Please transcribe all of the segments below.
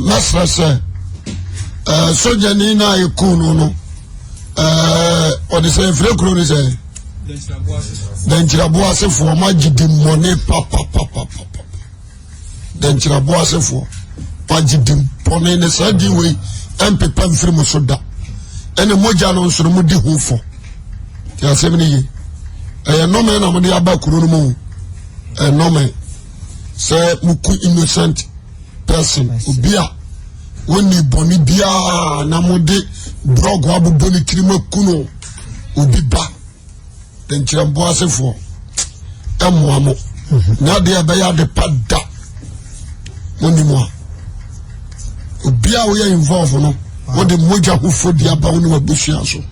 Master say soja ni na ekunu no o de say free kuro ni say denchira boase fo ma gidi money papa denchira boase fo pa gidi pone ne say di we empepa mfiri mu soda ene moja no nso mu di hu fo ti asem ni yi no me na mo de aba kuro no mu no me say muku innocent person ubia woni boni bia na mo de drug wa bo ni kirima kuno obi ba den chirambo asefo amoamo na de abaya de pada woni mo obia wo ye involve no wo de moja hufo dia ba woni wabusia so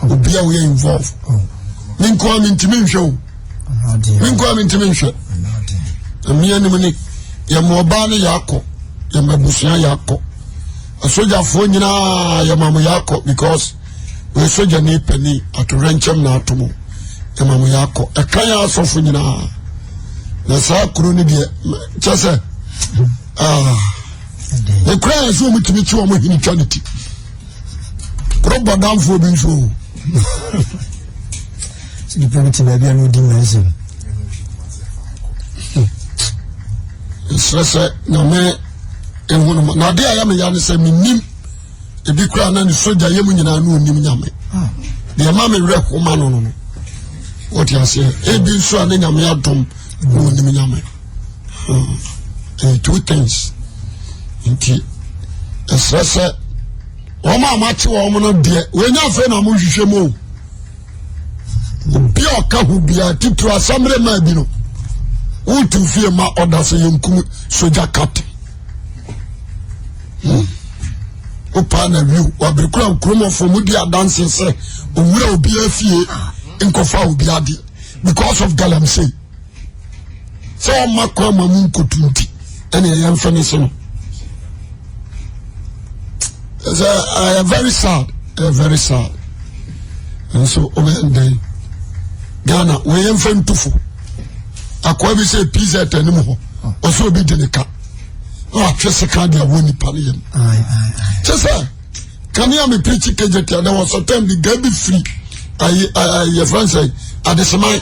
obia wo ye involve ninko amintimi nhwe ninko amintimi nhwe amia ni mani ya moba ne yakọ ya mabusia yakọ asoja fo nyina ya mamu yakọ because we soja ni pani atorenchem na atomo ya mamu yakọ ekan ya asofo nyina na sa kuro ni de chese the cry so mutimi chi o mo hini chanity kuro bodam fo bi nso the primitive baby no dimension stress no me ehunu na de aya me ya ne se minim ebi kura na ni soja yemu nyina na onim nyame de ma me wre homa no what you say ebi so ane nyame adom no onim nyame two things inti stress o ma che wo mo no de we nya fe na mo hwehwe mo obi o ka hu bia titu asamre ma bi no utu fie ma order se yenkum soja cat opa na view wa brikura kromo fo mudi adanse se owura obi afie nkofa obi ade because of galamsey so makwa mamu nkotunti ene yan fane se no very sad and so over Ghana we yan fan tufu akwa bi say pizza tanim ho oso obi denika o twese ka dia woni paniyem chese can you me preach kejeti and was sometimes the guy be free your friend say adesemai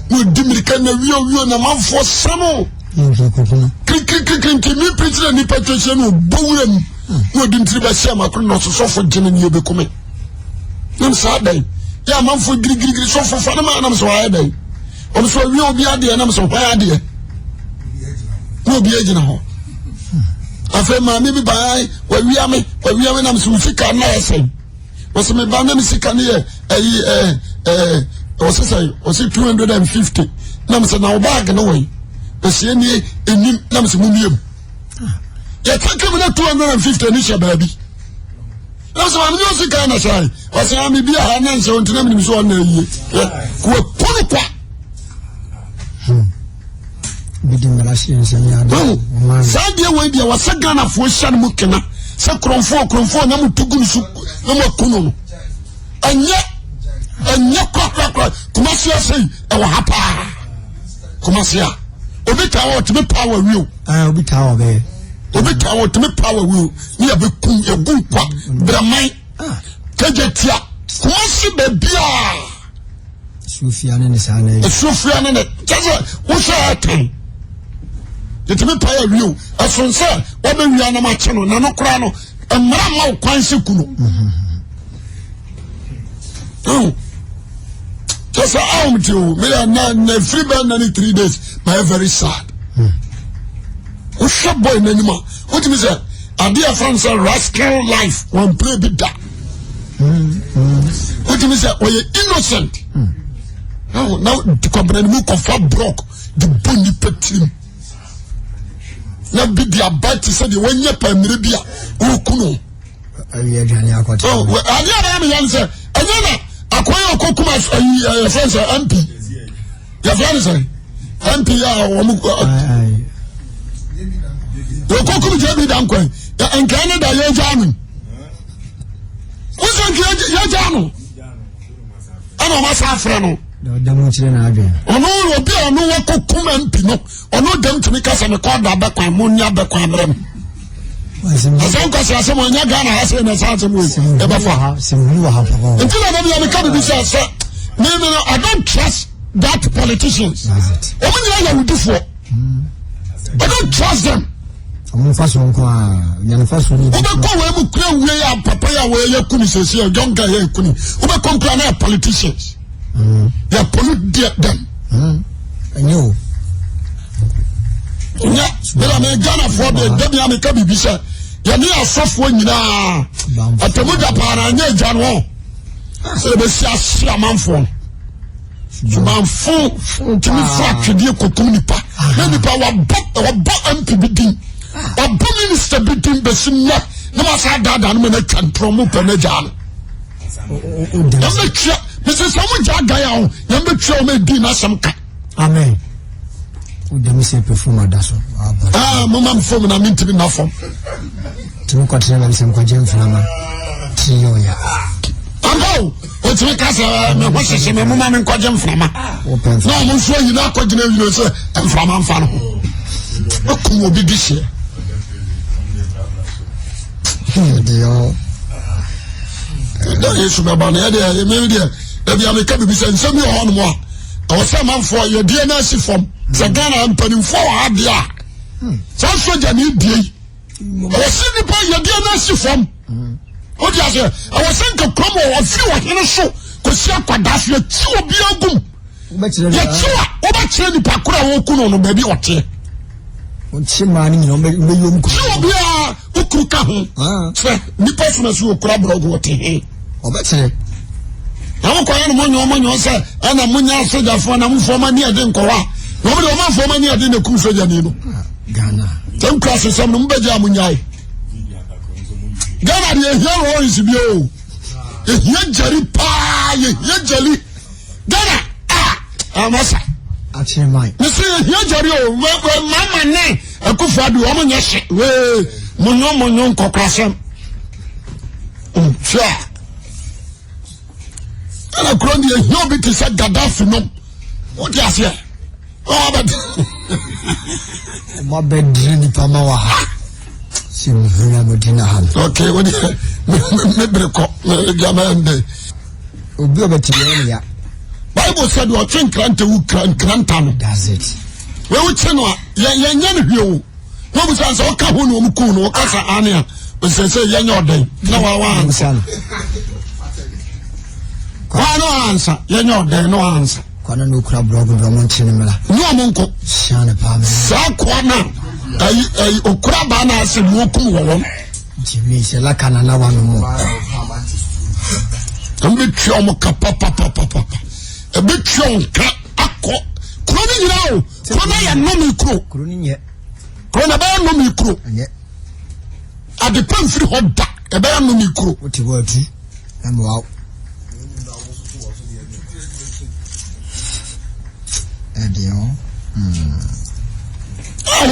no dimirika na wio na manfo samo krik me preach na ni patrician no bowuram no dimtri ba sia makro no so fo gene ni obekome nam sa dai ya manfo grigri so fo fa na ma nam so ayi dai on so wi obi ade na so pa ade no obi agina ho afa ma mi bi bai wa wi ame na so sika na esen o se me ba na mi sika ne o se say o se 250 na me se na o bag na we o se ni enim na me se mu miem ya take me na 250 ni she baabi na so ma mi o sika na sai o se ami bi ha na nse o ntina mi so na yie ko ponu kwa bidin relation se ya do sadia we dia wasagana fo hyan mu kena se kronfo na mutugunu su na makunu no anya kwa kumasia sei e wa hapa kumasia obi tawo timi power wiu obi tawo be obi tawo timi power wiu ni abekum egun kwa bramai kajetia kumasi be bia Sufia ne sana jaza wo sha atan yetimi power wiu asonsa wo be wia na ma che no na no kura no emra ma wo kwan se kuno just how to me na free band 3 days my very sad o shop boy nanima what me say adia France rascal life one play bit that what me say we innocent now the company mu kofa broke the boni petrim na be dia bite say the one year pamire bia o kuno ayi adwane akwata adia na me yan say anyana akoya okokuma friends MP ya friends MP ya wo mu okokuma jebi dan kwan ya enkane da ye janu usan ke ye janu ana ma safra no da mu chire na adwen ono obi ono okokuma MP no ono dem tumi kasa me ko da ba kwan mo nya ba kwan brem Asan kwasi asem onya Ghana ha say na sa asem we e ba fa simulu wa hapo until na be am come be say me I don't trust that politicians omunya ya wudifo I don't trust them faso nko a nyane faso ni obe ko we mu kura we ya papa ya we ya kuni sesi ya jonga ya kuni obe ko kura na politicians they pollute them enyo nya bela me Ghana for the dem ya me ka bibisa ya ni asofo nyina atemu da para nya janwo se be sia sia manfo manfo tumi fa twede kokum nipa na nipa wa bo MP bidin wa bo minister bidin besinna na ma sa dada no na twantro pe na jano Yambetia, Mrs. Samu Jagaya, Yambetia, me din asamka. Amen. Udemi se perform daso. Mama form na minti na form. Tunu kwatina na bisem kwaje mframa. Tiyo ya. Ambo, o tumi kasa me hwese me mama me kwaje mframa. Na mo so yina kwagina yino se mframa mfa no. Akum obi dihye. Dio. Da Yesu baba na ye me de da bia me ka bibi se nsemi ho no mo a o se manfo ye die na si fom se Ghana ampanimfo ha dia so soja ni die o se ni pa ye die na si fom o dia se o se nka kromo o fi wo hene so ko si akwada so ti obi agum ye tiwa o ba kire ni pakura wo kunu no ba bi ote o ti ma ni no me yom ku ti obi a ukuru ka ho se ni pa so na so okura brogo ote obetire na ko ya no monyo se ana munya soja fo na mfoma ni ade nkowa na mo de o ma foma ni ade na kum soja ni no Ghana tem class sem no mbeja munyai Ghana de hero is bio ye jari pa ye jali Ghana amasa achire mai ni se ye jari o mama ne akufadu o munya hye we monyo nkokrasem sure ana krondi e hio bi ti sa Gaddafi no o ti ase o ba ma bedre ni pa ma wa sim hura medina han okay what me breko jamande obi obetire ya Bible said you train krante wu kranta no does it we wu che no ye nya no hweo no bu san so ka ho no mu ku no ka sa ane a o se ye nya odan na wa ansa kwa no ansa ye nya odan no ansa kwana no kura blog do mo nchini mela no amonko shane pa me sa kwana ai okura ba na ase mu ku wo won jimi se la kana na wa no mo ambe twa mo ka papa ebe twa nka akọ kuro ni nyina o kuro na ya no mikro kuro ni nye kuro na ba no mikro nye ade pan firi ho da ebe no mikro oti wo atu am wow edio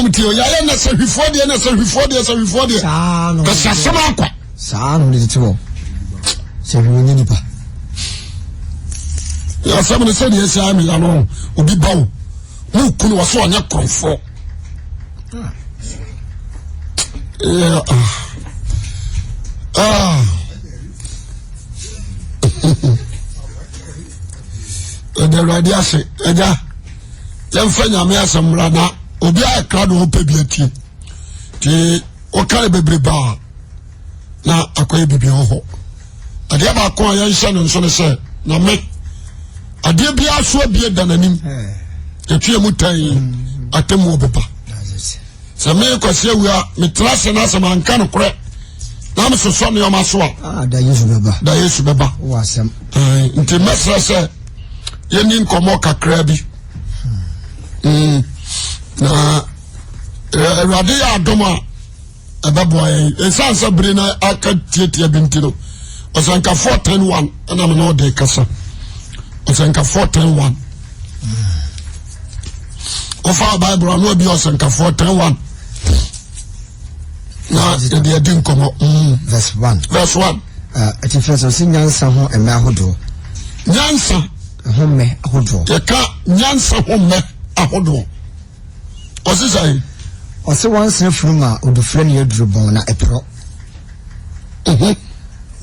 mtio ya na sahwifo de sa no ka sasama akwa sa no de tiwo se bi ni nipa ya sabu ne se de ese ami la no obi bawo mu kunu wo so onya krofo the radiation eja yemfa nyame asamra na obi akra do hope biati ti o kare bebreba na akoye bibi ho ade ba ko ya nhyɛ no nso ne sɛ na me ade bia so bia dananim etue mutai atemu obeba sɛ me kwase awua me trase na asɛm anka no korɛ na me soso ne ɔma so a da Yesu beba wo asɛm nti mesra sɛ yeni nkomo kakra bi na Awurade ya adom a ɛbɛboa yɛn ɛsansa bere na aka tietia bi nti no ɔsɛnka 4:10:1 ɛna me na ɔde kasa ɔsɛnka 4:10:1 ɔfa Bible ano obi ɔsɛnka 4:10:1 na ɛde adi nkɔmɔ verse 1 ati first so nyansa ho eme ahodo nyansa ho me ahodo yɛka nyansa ho me ahodo ɔsesai ɔse wansene funuma odufre ne yaduru bon na epro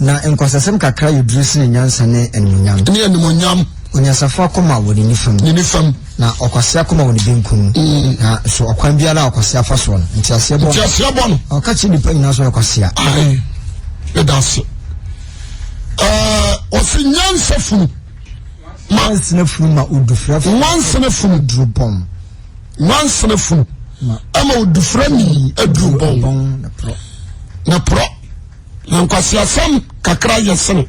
na enkwasasem kakra yaduru sine nyansa ne enmunyam onyasafo akoma woni nifam na okwase akoma woni benkum na so okwan biara okwase afa so no ntiase bo no okachi nipa nyina so okwase a edase ofinyansa funu wansene funuma odufre wansene funu drubom wansene funu ama odufre ni adrubom na pro na nkwase asam kakra yesene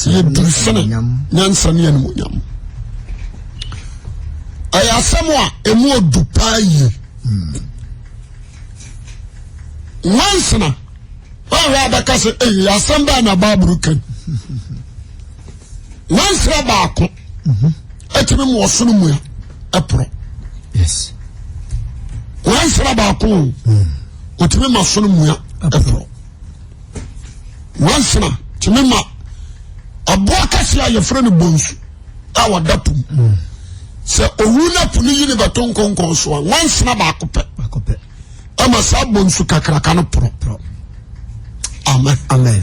ye dursene nyansa ne enmunyam ayasamo emu odupaye wansena wa ba kase asamba na baburu kan wansera baako etimi mo osono mu ya epro yes wansera baako otimi ma sono mu ya epro wansena timi ma aboa kasi a yefre no bonsu a wadapum se owu na punu yini baton konkon so wansena baako pe ama sa bonsu kakraka no pro amen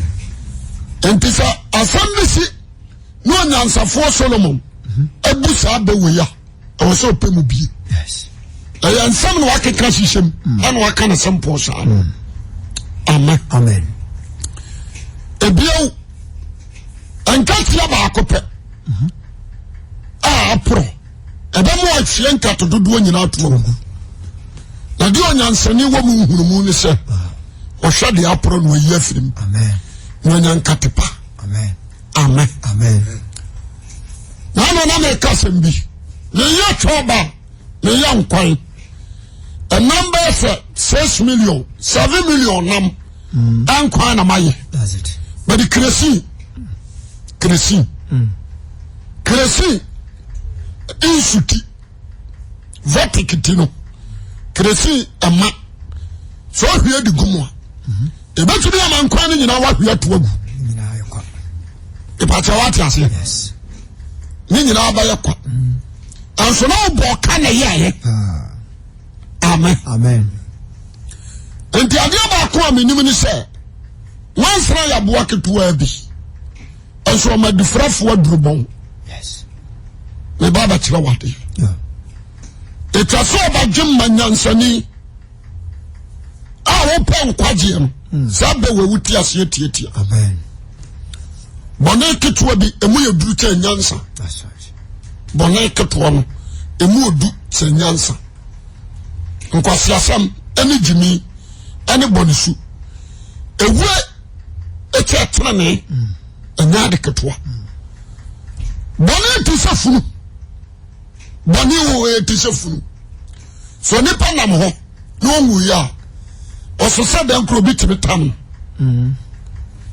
entisa asambisi no nyansafo Solomon ebusa abeweya o so pemu bi yes ayansam no wakeka hihiem ana waka na sempo sa amen ebio ankatia baako pe pro ebemu ahwie nkato dodo nyina atomu na di onyansani wo mu hunumu ni se ohwa de apro no yi afirim amen nyanyan katepa amen na me kasembi ne ye choba ne yankwan a number of 6 million 7 million nam ankwan na maye that's it but the crazy insuti verticitino crazy ama so hwe di gumo ebetumi amankwan ni nyina wa hwe to agu ipacha wati ase yes ni nyina abaye kwa anso na obo ka na ye amen enti ade ba ko aminim ni se wansra ya boa ketua bi anso ma difrafo adurubon yes le baba kira wade etwaso ba dwemma nyansani a wo pon kwaje no sabe we wuti ase tietia amen bone ketua bi emu ye duru cha nyansa that's right bone ketua no emu odu cha nyansa nkwasi asam ene jimi ene bonisu ewe echetrane enya de ketua bone tisafunu bone wo tisafunu so ne panam ho no mu ya osose den kro bi timitam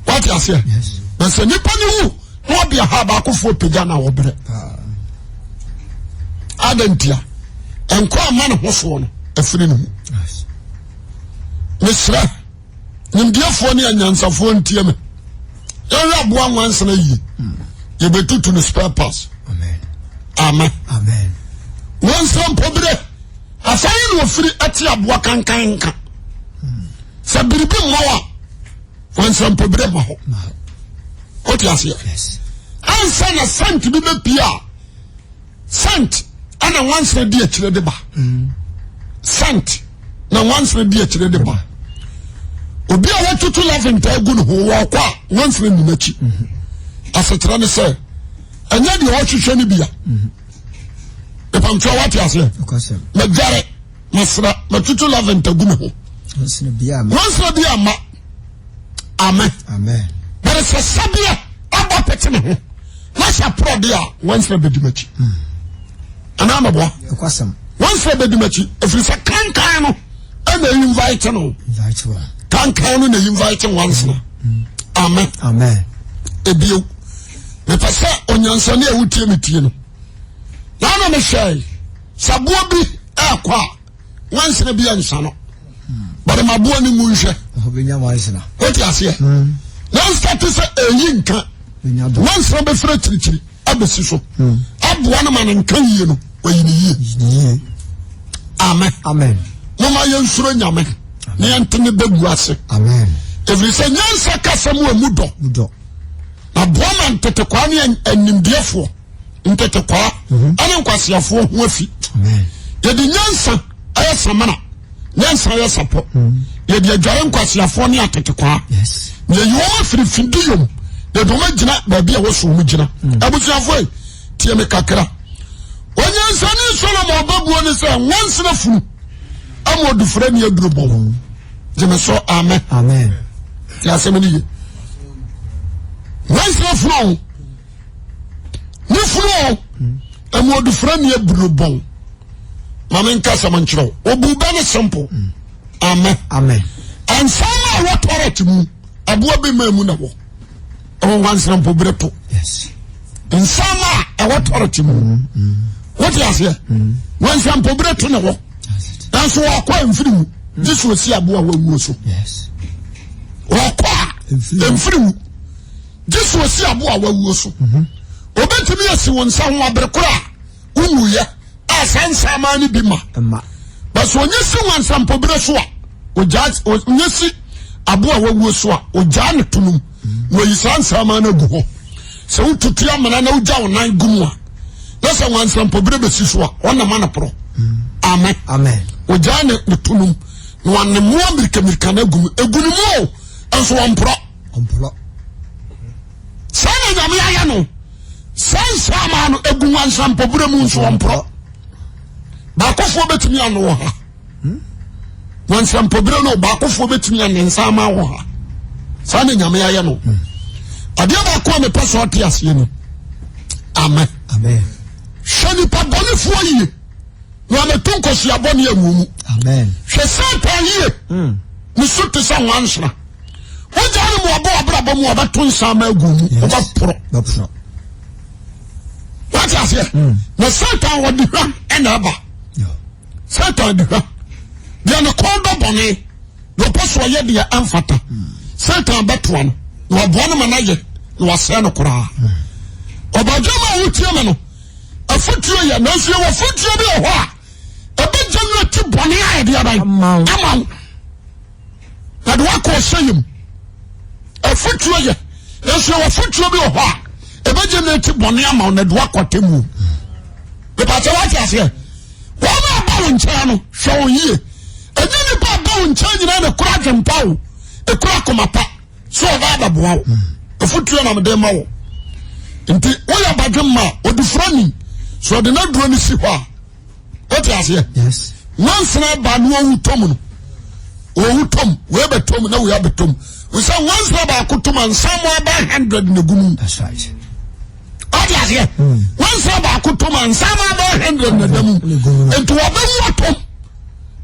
what you say yes but se nipa ni wu no bia ha ba akofo pega na wo bere adantia enko ama ne ho so no afiri no yes mesra nimdiafo ne anyansafo ntie me yɛhwɛ aboa nwansana yie yɛbɛtutu no spare parts amen nwansa mpɔberɛ asayi na ofiri ate aboa kankanka sɛ biribi mma wa nwansa mpɔberɛ ma hɔ wote aseɛ ansa na sant bi bɛpie a sant ana nwansana di akyirɛ de ba sant na nwansana di akyirɛ de ba obi a watutu laventa agu no ho wɔ kwa nwansana ni n'akyi asetra ne sɛ ɛnyɛ deɛ ɔhwehwɛ no bia epamtwa wate aseɛ madware masra matutu laventa agu me ho nwansana bi ama amen bɛrɛ sɛ sabea abɔ pɛte ne ho na hyɛ porɔde a nwansana bɛdi m'akyi anaa maboa nwansana bɛdi m'akyi ɛfiri sɛ kankan no ɛna invite no kankan no na invite nwansana amen ebio mepɛ sɛ onyansane a wotie me tie no na na mehwɛ saboa bi ɛkɔ a nwansana bi ansa no bɛde maboa ne mu nhwɛ wote aseɛ na nstate sɛ ɛyi nka nwansana bɛfrɛ kyirikyiri abɛsi so aboa no ma ne nka yie no wayi ne yie amen mama yensuro nyame ne yentene begu ase amen every say nyansa kasam wa mudo na boama ntete kwa ne animdiefo ntete kwa ane nkwasiafo ho afi amen yedi nyansa ayasamana nyansa ayasapo yedi adware nkwasiafo ne atete kwa yes ye yo firifindiyom ye do magina ba bia wo so mu gina abusuafo tie me kakra onyansa ni Solomon babuo ne se wansena funu amodu frɛ ne adurubɔ jeme so amen amen ya semeni ye wansena funu ni funu amodu frɛ ne adurubɔ mama nka samanchiro obu ba ne simple amen amen and sama what authority mu aboa be mamu na wo wansena pobreto yes in sama what authority mu what you say wansena pobreto na wo danso wakwa mfiri mu jisu osi aboa wawu so yes wakwa mfiri mu jisu osi aboa wawu so obetimi asi wonsa ho abrekora umuye asansa mani bima but onyesi wansampo bre so a onyesi aboa wawu so a oja ne tunum no yisansa mani gu ho se ututu amana na uja wonan gumu a na se wansampo bre besi so a ona mana pro amen amen oja ne tunum no wan mo amerika na gumu egunu mo enso wompro sana nyame aya no sansa mani egu wansampo bre mu enso wompro bakofo betimi anu ha wansampo bre no bakofo betimi anu nsama wo ha sana nyame aya no ade ba ko me peso tiase ni amen amen shani pa bonifo yi wa me tonko sia boni amumu amen hwe satan yi musutu sa wansra wojare mo abo abrabo mo abato nsama agumu oba pro what you say na satan wodi hwa ena ba satan di hwa dia no kondo boni no poso ye dia amfata satan betwa no no bono manaje no wase no kura obajama wutie me no afutuo ya na so wo futuo bi ho a ebejanu ti boni a dia ban amaw na do akọ sayim afutuo ya na so wo futuo bi ho a ebejanu ti boni amaw na do akọ temu be pa che what you say wọ́n bá wọn nkyɛn no hwɛ wɔn yie ɛdi nipa bá wọn nkyɛn nyinaa na ekura adwempa o ekura komapa so ɔba ababoa o efutuo na mede ma wo nti wɔyɛ abadwemma odifurani so ɔde na duro ne si hɔ a wɔte aseɛ yes wansana ba no owu tom no owu tom wei bɛ tom na wei abɛ tom wosɛ wansana baako tom ansamo aba 100 na gum that's right ɔde aseɛ wansana baako tom ansamo aba 100 na damu nti wɔbɛwu atom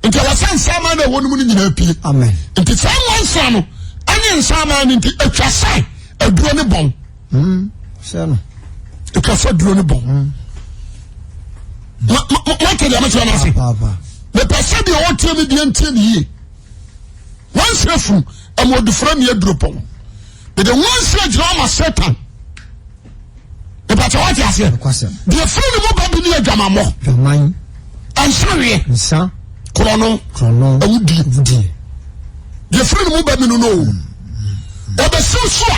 nti wɔsɛ nsama na ɛwɔ no mu no nyinaa pie amen nti saa wansana no ɛne nsama no nti atwa sɛ aduro ne bɔn sɛ no atwa sɛ aduro ne bɔn mɔtɛ deɛ mɛkyerɛ no ase mepɛ sɛ deɛ wɔtie me deɛ ntie ne yie wansana funu ɛma odifra ne aduro pɔn ɛde wansana gyina ɔma satan what you say? The friend of Babylon Jamamo. Jaman. And sorry, Sa. Chrono. Udi. The friend of Babylon no. But the so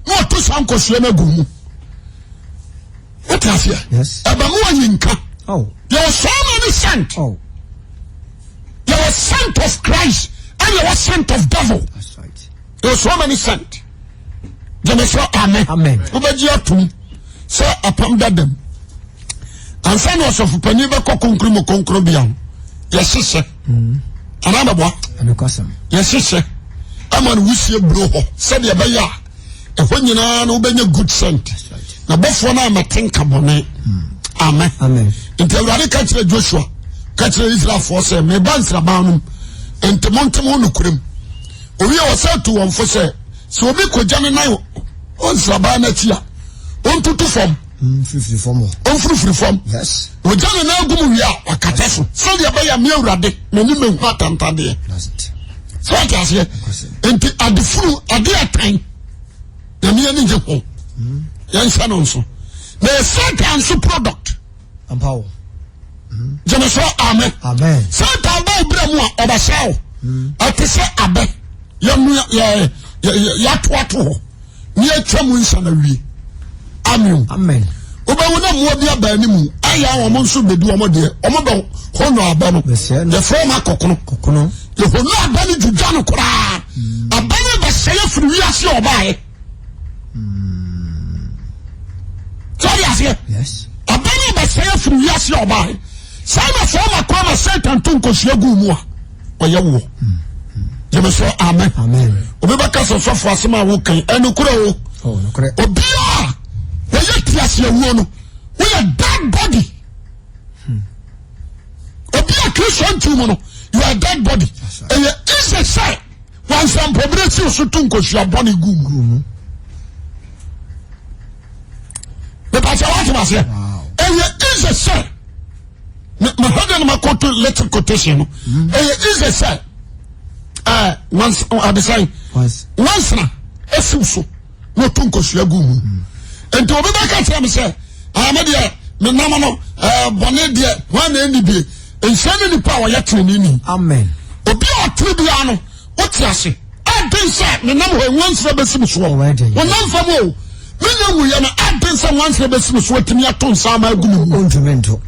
not to some Koshiana Gumu. What you say? Yes. Abamu Yinka. Oh. There was so many sent. Oh. There was sent of Christ and there was sent of devil. That's right. There was so many sent. Then say amen. Amen. Obejia to so apam dadam ansa no so fupani be kokonkru mo konkro biam yesese anaba boa anokasam yesese aman wusie bro ho se de be ya ehwo nyina no benya good scent na bofo na amatenka bone amen amen nti awurade ka kire Joshua ka kire Israel for say me bansra banum entemontemo no kurem owi a wasatu wonfo se so obi kogya ne nan onsra ba na tia on tutu form free form on free form yes o jana na agum wi a akataso so de ba ya me awurade na ni me hu atantade that's it so what you say enti adefuru ade atan na me ani je ho yan sha no so na Satan so product ampower Jemeso amen. Amen. Satan ba ibrahim a obashaw. Atese abe. Ya toato. Ni atwam nsa na wie. Amen. Amen. Obawuna mo bia ba animu. Aya wo mo nso bedu omo de. Omo do hono aba no. The form kokono. The hono aba ni juja no kura. Aba ni ba seye firi wi ase obae. Sorry ase. Yes. Aba ni ba seye firi wi ase obae. Sai na form kwa Satan to nkosia gu mu a. Oye wo. Jemeso amen. Amen. Obebaka so fo asema wo kan enukura wo. Oh, nukure. Obia we yet wo no. We a dead body. Obia Christian tu mo no. You are a dead body. And you is a say one some probability so to nkosia boni gu. The pastor what say? And you is a say. My husband ma quote letter quotation. And you is a say. Once I decide once na esuso no tunko suagu mu enti obebaka tell me say amade me nam no bone de wan na ni bi enhane ni power ya treni ni amen obi otu bia no woti ase adin say me nam ho once na besim so wonam fam o me nyamu ye na adin say once na besim so timi aton sa ma agu mu ontumento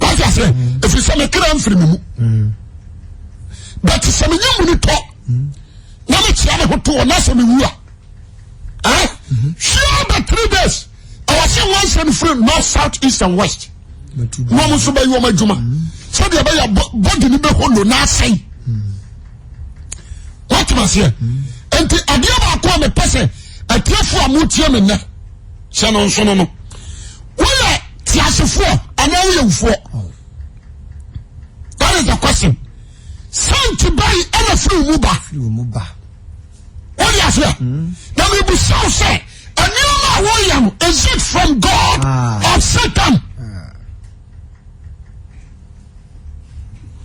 what I say if you say me kra amfiri mu but some young to now it's the other to another me sure but 3 days I was saying once and free north, south, east and west no so by you my juma so the body ni be hono na say what must here and the idea about come a person a careful amutie me na se no so no we are tiasefo and now you for that is the question. Santi buy any free muba. What do you say? Now we be so say, and you know William, is it from God or Satan?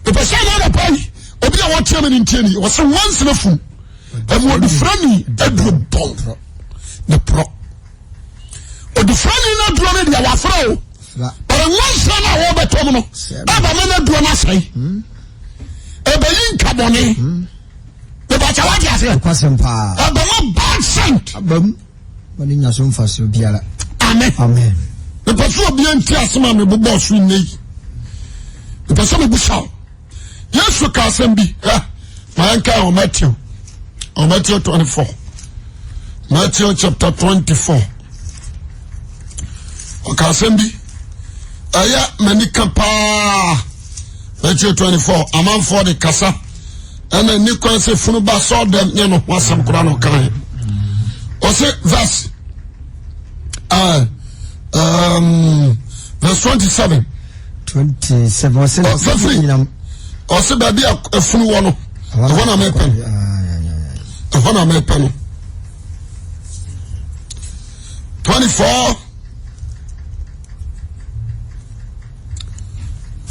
The person on the pay, Obi what chairman in Tierney was once in a fool, and what the friendly Edward Bond, the pro. Or the friendly not running the Wafro, but once I over Tomino, I'm do not say. Ebeyin kabone the bacha what you say kwasempa abama bad scent abam wani nyaso mfaso biara amen the person obi enti asema me bobo so nei the person me busha yesu ka asem bi man ka o Matthew 24 Matthew chapter 24 o ka asem bi aya manika pa Matthew 24, a man for the Casa, and then Nicholas say Funuba saw them, you know, was some Kurano kind. Or say verse, verse 27. 27, or say, baby, a full one, a pen. 24.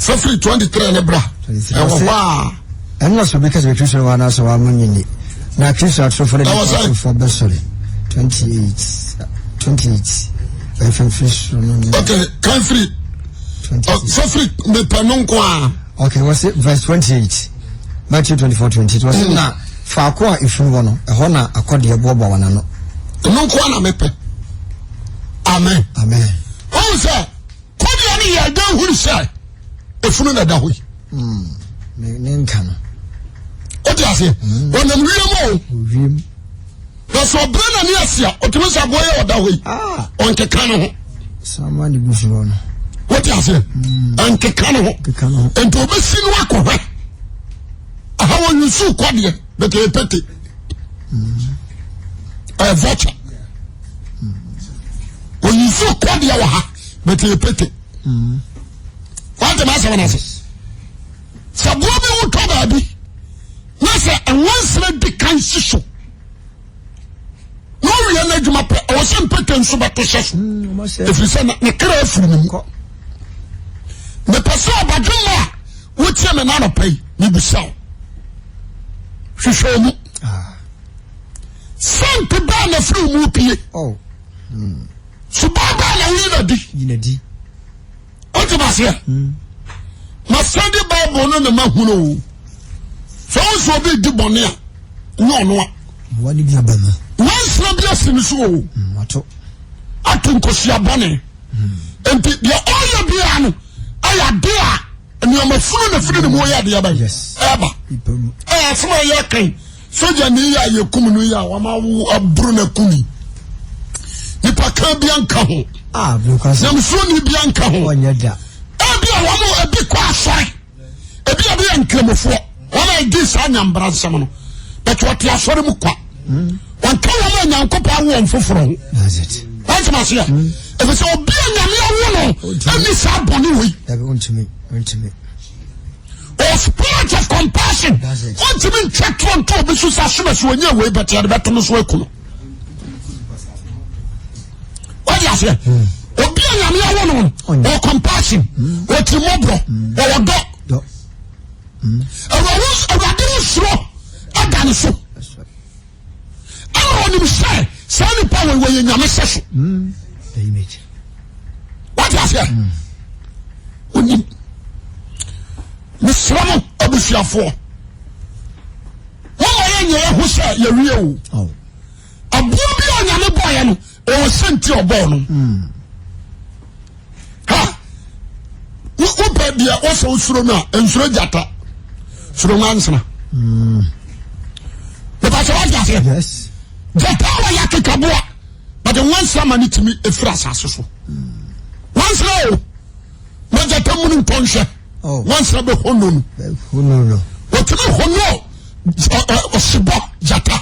Fefri 23 nebra. And also because we Christian one also one money. Now Christian so for the for Besori 28. Okay, country. Fefri me panon kwa. Okay, what's it? Verse 28. Matthew 24:20. It was na fa kwa ifun wono. E ho na akode ebobo wana no. No kwa na mepe. Amen. Amen. Oh sir. Kodi ani ya dan huru sir. Efunu na da hoyi ne nka no o ti ase wonam wiem na so brana ni asia o tumi sa boye o da hoyi on ke kan ho sama ni busuro no o ti ase an ke kan ho ento obesi no akọhwe aha won yusu kwade be ke pete voucher on yusu kwade ya wa ha be ke pete what the master wanna say? Sabuobi wuto baby. Na say and once let the kan sisho. No we na djuma pe o se mpete nso ba to shefu. If you say na kra afuru mu. Me person obadwuma wutie me na no pay ni bisaw. Hwehwe mu. Sample ba na furu mu pie. Oh. So ba na wi na di. Yinadi. wote ba se ma study Bible no na ma hunu so so be di bone a no no a wani bi abama wansra bi asini so o ato atunkosia bone enti de oya bi anu aya dia ni o mafunu na firi mo ya dia ba yes eba sema ya kan soja ni ya yekum no ya wa ma wo aburu na kumi nipa kan bi anka ho because nam so ni bi anka ho onya da ebi a wo mo ebi kwa asore ebi abi ankramofo wona edi sa nyambra nsem no but what ya asore mu kwa wan ka wo ma nyankopa wo mfoforo that's it that's my share if so obi anyame awo no ani sa boni wi that be to me or spirit of compassion want to be checked on to be so so when you way but you better no so ekuno what you say obi anyame awo no or compassion or timobro or do awadu sro adane so awo ni say say power we nyame seso the image what you say oni misramo abusiafo wọ́n yẹ nyẹ ẹ̀hún sẹ́ yẹ wíyẹ o abúlé bí ọ̀nyàmé bọ̀ yẹn no ẹ̀wọ̀n sẹ́ntì ọ̀bọ̀ no ha wọ́n pẹ̀ bíyà wọ́n sọ nsúro náà nsúro jata súro nwansana nípa sọ wọ́n ti àṣẹ jata wọ́n yà kíkà bọ́ bàtà nwansana ma ní tìmí efiri asase so nwansana o wọ́n jata mu ní mpọ́nhwẹ́. Once be hono what to hono osibo jata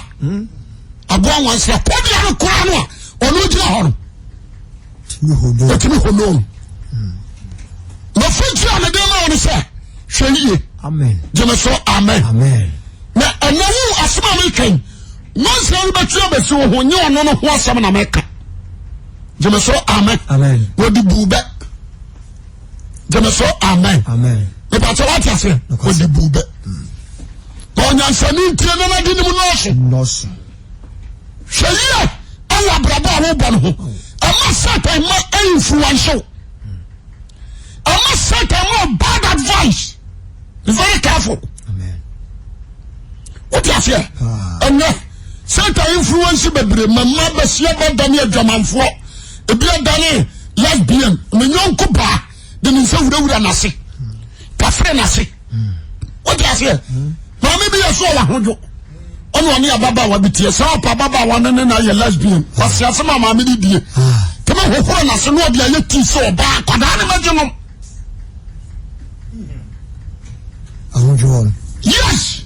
agwa once la podi an kwa no onu jira horo to hono no fuji am de ma on say hweye amen jema so amen na anawu asema me kan once la be tu abesu ho nye ono no ho asem na meka jema so amen wodi bube jẹ́mi sọ amen. nípa tí wọ́n ti àṣẹ kò di bu bẹ́ẹ̀. ọ̀nyansani ntiẹ̀ nana di ni mu nọ́ọ̀sù. ṣèyí ẹ̀ ẹ̀yà àbúrabọ̀ àwọn bọ̀ nù. ẹ̀ma sẹ́tẹ̀ ẹ̀ma influential. ẹ̀ma sẹ́tẹ̀ ẹ̀ma bad advice. be very careful. wọ́n ti àṣẹ ẹ̀nẹ́ sẹ́tẹ̀ influence bẹ̀bẹ̀rẹ̀ mẹ́mà bẹ̀sẹ̀ bẹ̀ dání ẹ̀dwamanfoɔ ebi ẹ̀dání lesbian mẹ̀nyọ́nkú baa. de nse wura nase pafre nase o ti ase mama bi yeso wa hojo ono oni ababa wa bitie sa opa baba wa nene na ye lesbian wase ase mama mi die kema hokoro nase no obi aye ti so oba kwada ne mageno ahojo yes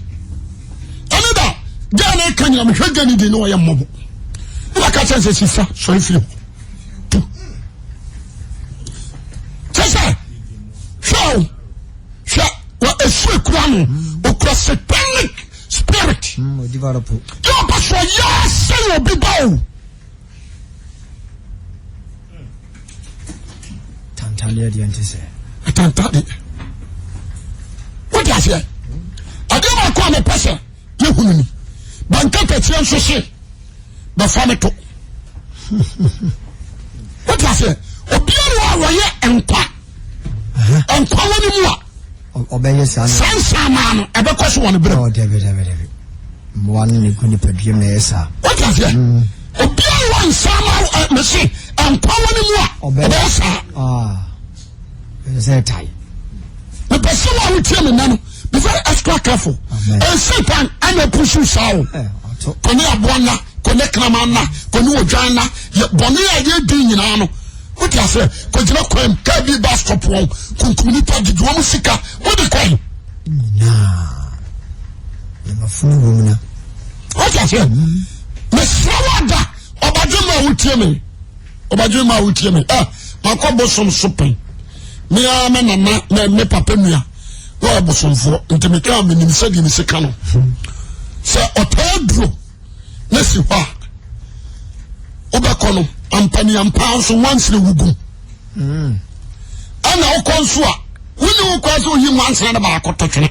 anida gane kanya me hwagani di no ye mmobo ila ka chance sisa so ifio satanic spirit. Yóò bá sọ yá sẹ́yìn òbí bá o. Tantali ẹ̀ di ẹ̀ ń ti sẹ́. Tantali. Wọ́n di àṣẹ. Adé máa kọ́ àmì pẹ́sẹ̀ yẹ hunu ni. Bànkẹ́ tẹ̀síẹ̀ nso ṣe. Bẹ̀ fọ́ mi tó. Wọ́n di àṣẹ. Obiara wa wọ̀ yẹ nkwa. Nkwa wọn ni mu a. Obeye sana sansa mano ebe koso won bre oh debe mo wan ni kuni pediem na esa what is it obi wan sama mesi ankwa woni mu a ebe sa ese tai the person who tell me nano be very extra careful and Satan ana push you sao koni abona koni kramana koni odwana boni aye din nyina no what you say ko jina kwem ka bi bus stop won kunkumni pa di wo musika what the kwem na le mafunu wo na what you say me sawada obadwema wutie me makobo som sopen me ama na me papa nua wo bosomfo ntimeka me nim sadi me sika no se otadro na si hwa obakono ampani ampa so once le wugu ana okonso a woni okwaso yi once na ba akototwene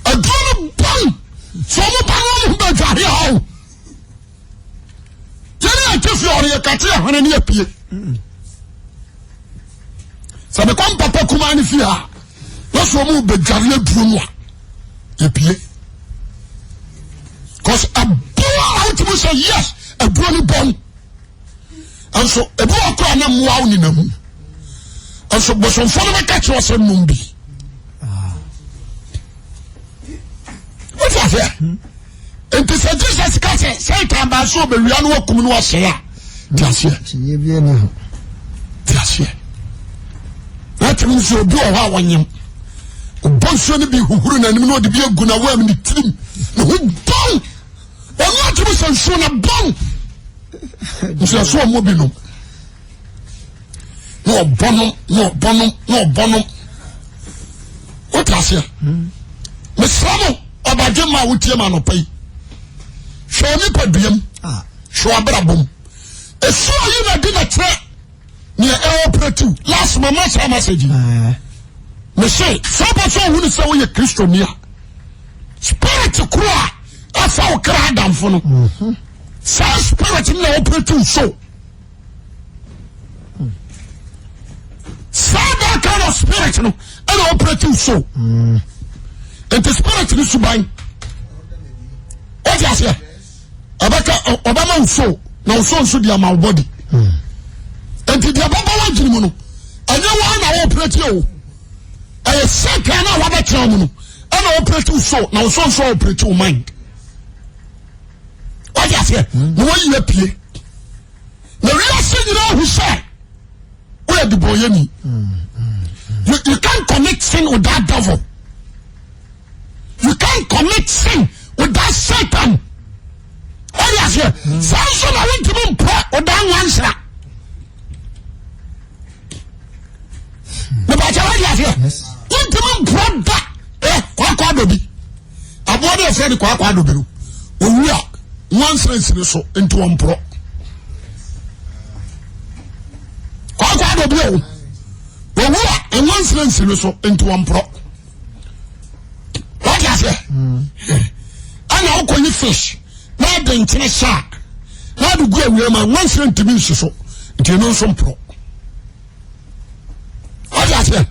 adro ban so mo pa no ba jare hawo jere atifi ore yakate ahane ne apie So me come papa kuma ni fi ha. Na so mu be dware duro mu a. E pie. Cause a boy out to say yes, a brony born. And so a boy cry na mu awu ni na mu. And so but some follow me catch us no bi. What is here? And to say Jesus catch say can ba so be wi anu wakum no ose ya. Tiasie. Tiasie. That means you do a wanyem. Bonso ni bi huhuru na nim no de bi aguna wa am ni tirim. No don. Onu atu so so na don. Nso so mo bi no. No bono. What is here? Me sramo obaje ma wutie ma no pai. Show me paduam. Show abrabom. Esu ayi na di na tre. Ni e operate last mama say message. Me say so hu ni say we Christiania. Spirit kura afa o kra adamfo no. Say spirit na operate so. Say that kind of spirit no and operating so. And the spirit is subai. What you say? Abaka Obama so now so dia my body. And the Baba wa jini no. Anya wa na operate you. I say can na wa ba tell mu no. And operating so now so operate your mind. What you say? No you pie. Na real say you know who say where the boy any. You can't commit sin with that devil. You can't commit sin with that Satan. Oh yes, yeah. Samson I went to him pro or down one shot. The battle yes, yeah. Went to him pro that kwa dobi. Abode friend kwa dobi. We are one sense so into one pro. Kwa dobi. And one sense into one pro. What is it? I know when you fish, not the internet shark. Now the great woman one sense to me so. It you know some pro. What is it?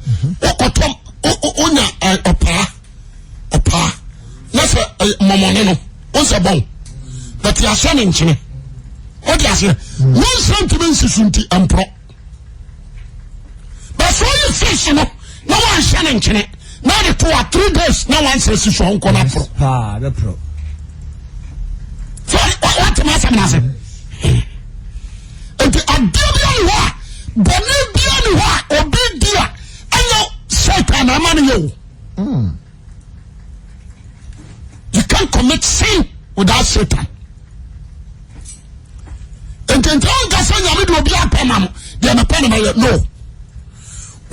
Opa. That's a mamoneno. What's a bone? But you are sending to me. What is it? One sense to me so and pro. So you fish, no one shining in it. Now the 2 or 3 days, no one says you shall go up. The pro. So what am I saying? And the Abian Bonibian or big dear, I know Satan, I'm on you. You can't commit sin without Satan. And then don't get on your middle of your pen, they're a pen, no.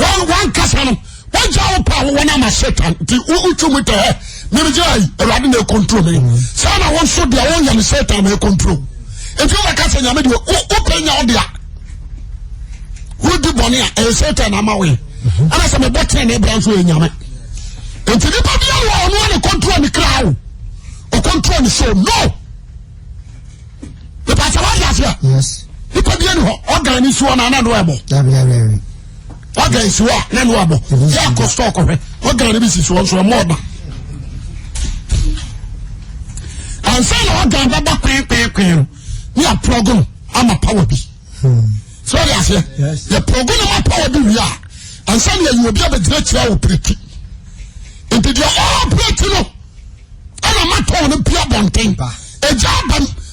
One casano, one job power when I'm a Satan, the ultimate Mimijai, running a control me. Sana wants to be a own and Satan may control. If you're a castle, you may open your dia. Who do Bonnia and Satan am away? And as I'm a better and a branch in Yame. And to the Babylon, I want to control the crowd or control the soul. No, the Pastor, yes, the Pabian organize one another. What guys you are, then wabo. Yeah, cost talk of it. What guy is also a mob. And say, what guy, Baba, we are program. I'm a power B. So, yes, the program of power B, we are. And suddenly you will be able to let you pretty. Into the all pretty. And I'm not on a pure bunting. A job,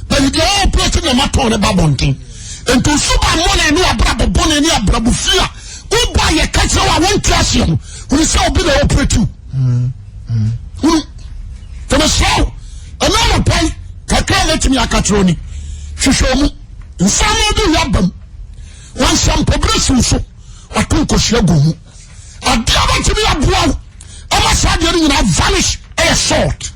but you all pretty, I'm not on a babunting. And to super money, no, a brabo bonnet, a brabo fear. Who buy a catcher? I won't trust him. We shall be the operator. From a show, another pay, Kaka let me a catroni. She show me in some of the yabum. One some progressive so, I took a shagu. I double to me a blow. I must have you in a vanish a sword.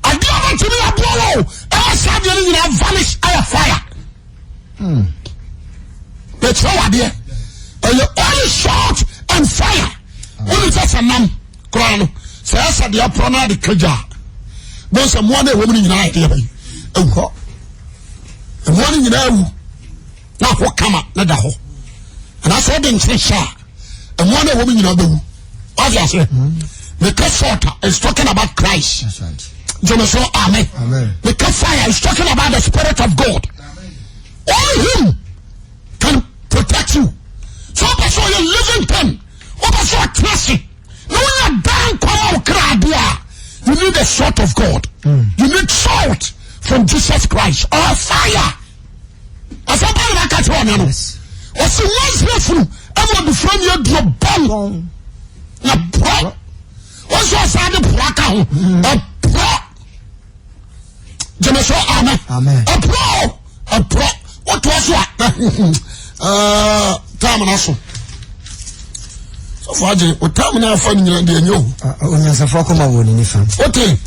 I double to me a blow. I must have you in a vanish a fire. That's how I did. And you only shot and fire. Only just a man. Crown. So I said, you're pronoun the Kaja. There's a woman in the idea. And one in the now what come up, not the whole. And I saw them say, and one a woman, you know, the obviously, the salt is talking about Christ. That's right. Jonathan, amen. Amen. The fire is talking about the Spirit of God. Only Him can protect you. So, that's why you're living pen. That's why trusting. No one down you need the salt of God. You need salt from Jesus Christ or fire. As a part of that catch one, or see one's left ever be from your bomb. Na pro. Once you say the pro, a pro. Jemeso, amen. Amen. A pro. What was what? Terminaso. So far, what time now for you and you? Onyansafo koma woni ni fam. Okay.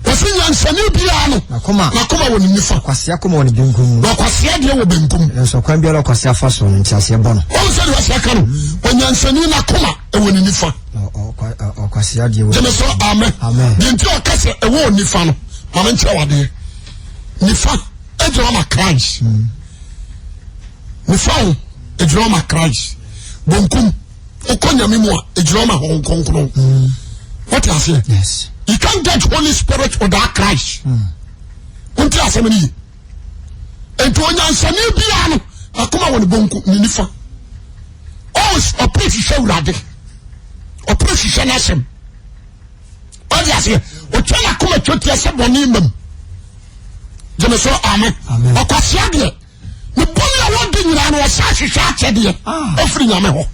Wasi nyansani biano. Nakoma woni ni fam. Kwasia koma woni benkum. Na kwasia de wo benkum. Enso kwan biara kwasia fa so nti ase bono. O se de wasi aka no. Onyansani nakoma woni ni fam. O kwasia de wo. Jemeso, amen. Amen. Binti o kase wo ni fam no. Mama ntia wade. Ni fam ejoma Christ. Ni fam ejoma Christ. Benkum. What you say? Yes. You can't get Holy Spirit without Christ. What you say? And to Yansani Biano, I come on the Bonku Ninifa. Oh, a place show Radi. A place is an assem. What you say? What can I come at your seven name? Jemeso, amen. A Quasiadia. The Bonia won't be in our Sashi Shadia. Offering a meho.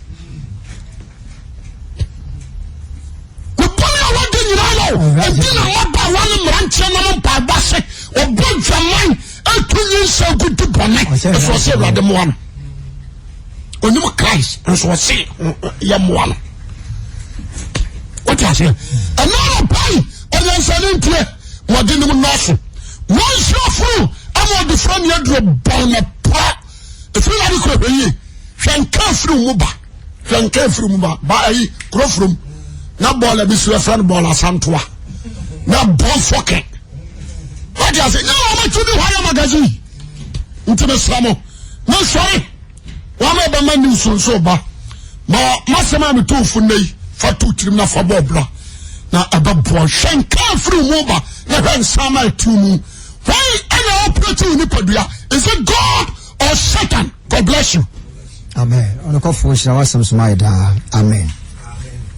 And then I want by one branch and by Basset or bunch of mine and 2 years so good to connect. As was said, Madam One. When you were Christ, as was said, young one. What I say? Another pie, or there's an intellect, what didn't know nothing. Once you're full, I'm on the front yard of Bonnet. If you like to hear, can come through Muba, can come through Muba, by Crofrum. Na ball a bisu friend ball asantoa na ball foke what you say no am to do higher magazine into the samo no sorry one of the men so ba ma masema me to fu nei fa to trim na fa bobla na ababo shen kan through moba na when sama to mu why any operating ni padua is it God or Satan? God bless you. Amen. On the call for Shawasam Smaida. Amen.